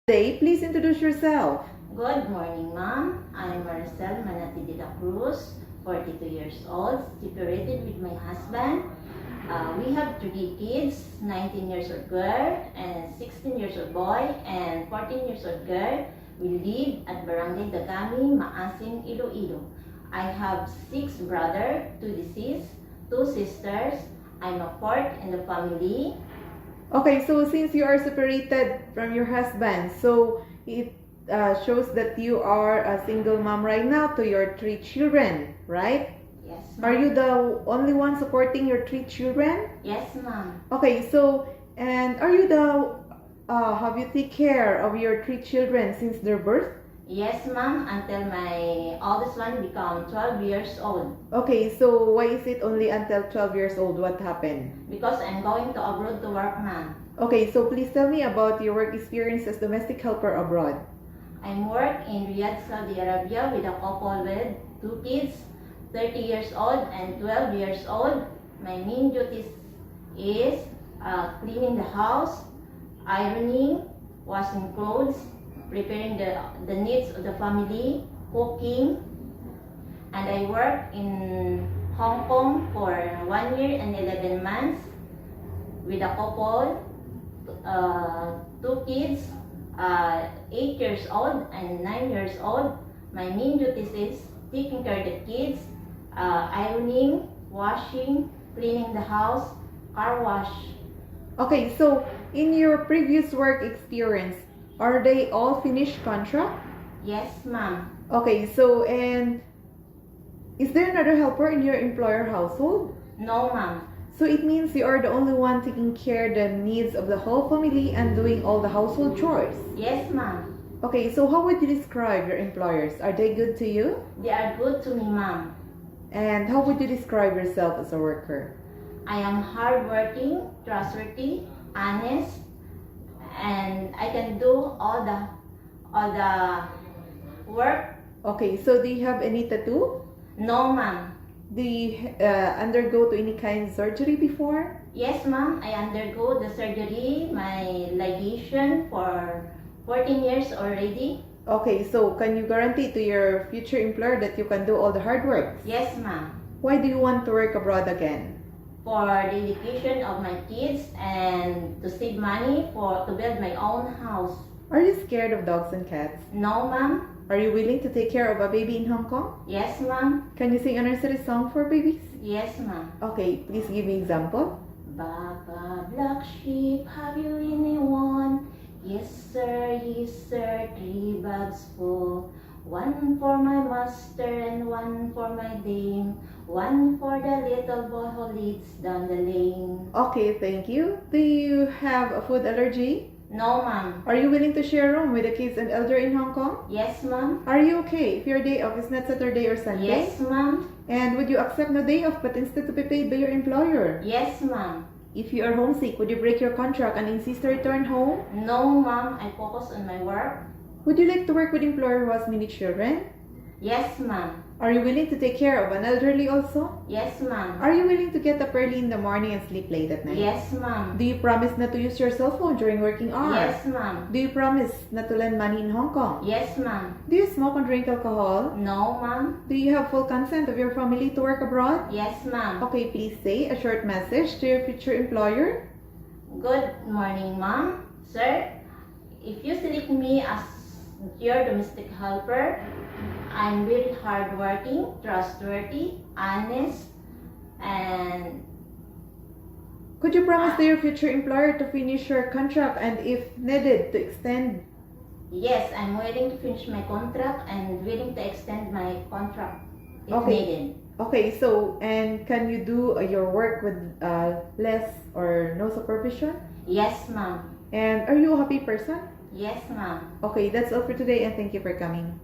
Today, please introduce yourself. Good morning, Ma'am. I'm Maricel Manati de la Cruz, 42 years old, separated with my husband. We have 3 kids, 19 years old girl, and 16 years old boy, and 14 years old girl. We live at Barangay Dagami, Maasin, Iloilo. I have 6 brothers, 2 deceased, 2 sisters. I'm a fourth in the family. Okay, so since you are separated from your husband, so it shows that you are a single mom right now to your 3 children, right? Yes, Are ma'am. you the only one supporting your 3 children? Yes, ma'am. Okay, so, and are you have you take care of your 3 children since their birth? Yes, ma'am, until my oldest one become 12 years old. Okay, so why is it only until 12 years old? What happened? Because I'm going to abroad to work, ma'am. Okay, so please tell me about your work experience as domestic helper abroad. I work in Riyadh, Saudi Arabia with a couple with 2 kids, 30 years old and 12 years old. My main duties is cleaning the house, ironing, washing clothes, preparing the needs of the family, cooking, and I work in Hong Kong for 1 year and 11 months with a couple, 2 kids, 8 years old and 9 years old. My main duties is taking care of the kids, ironing, washing, cleaning the house, car wash. Okay, so in your previous work experience, are they all finished contract? Yes, ma'am. Okay, so and is there another helper in your employer household? No, ma'am. So it means you are the only one taking care of the needs of the whole family and doing all the household chores. Yes, ma'am. Okay, so how would you describe your employers? Are they good to you? They are good to me, ma'am. And how would you describe yourself as a worker? I am hardworking, trustworthy, honest, and I can do all the work. Okay, so do you have any tattoo? No, ma'am. Do you undergo to any kind of surgery before? Yes, ma'am. I undergo the surgery, my ligation for 14 years already. Okay, so can you guarantee to your future employer that you can do all the hard work? Yes, ma'am. Why do you want to work abroad again? For the education of my kids and to save money to build my own house. Are you scared of dogs and cats? No, ma'am. Are you willing to take care of a baby in Hong Kong? Yes, ma'am. Can you sing a nursery song for babies? Yes, ma'am. Okay, please give me example. Baba black sheep, have you anyone? Yes, sir, 3 bags full. 1 for my master and 1 for my dame. 1 for the little boy who leads down the lane. Okay, thank you. Do you have a food allergy? No, ma'am. Are you willing to share a room with the kids and elder in Hong Kong? Yes, ma'am. Are you okay if your day off is not Saturday or Sunday? Yes, ma'am. And would you accept no day off but instead to be paid by your employer? Yes, ma'am. If you are homesick, would you break your contract and insist to return home? No, ma'am. I focus on my work. Would you like to work with employer who has many children? Yes, ma'am. Are you willing to take care of an elderly also? Yes, ma'am. Are you willing to get up early in the morning and sleep late at night? Yes, ma'am. Do you promise not to use your cell phone during working hours? Yes, ma'am. Do you promise not to lend money in Hong Kong? Yes, ma'am. Do you smoke or drink alcohol? No, ma'am. Do you have full consent of your family to work abroad? Yes, ma'am. Okay, please say a short message to your future employer. Good morning, ma'am. Sir, if you select me as your domestic helper, I'm very hardworking, trustworthy, honest, and Could you promise to your future employer to finish your contract and if needed to extend? yes, I'm willing to finish my contract and willing to extend my contract if Okay. needed. Okay, so and can you do your work with less or no supervision? Yes, ma'am. And are you a happy person? Yes, ma'am. Okay, that's all for today and thank you for coming.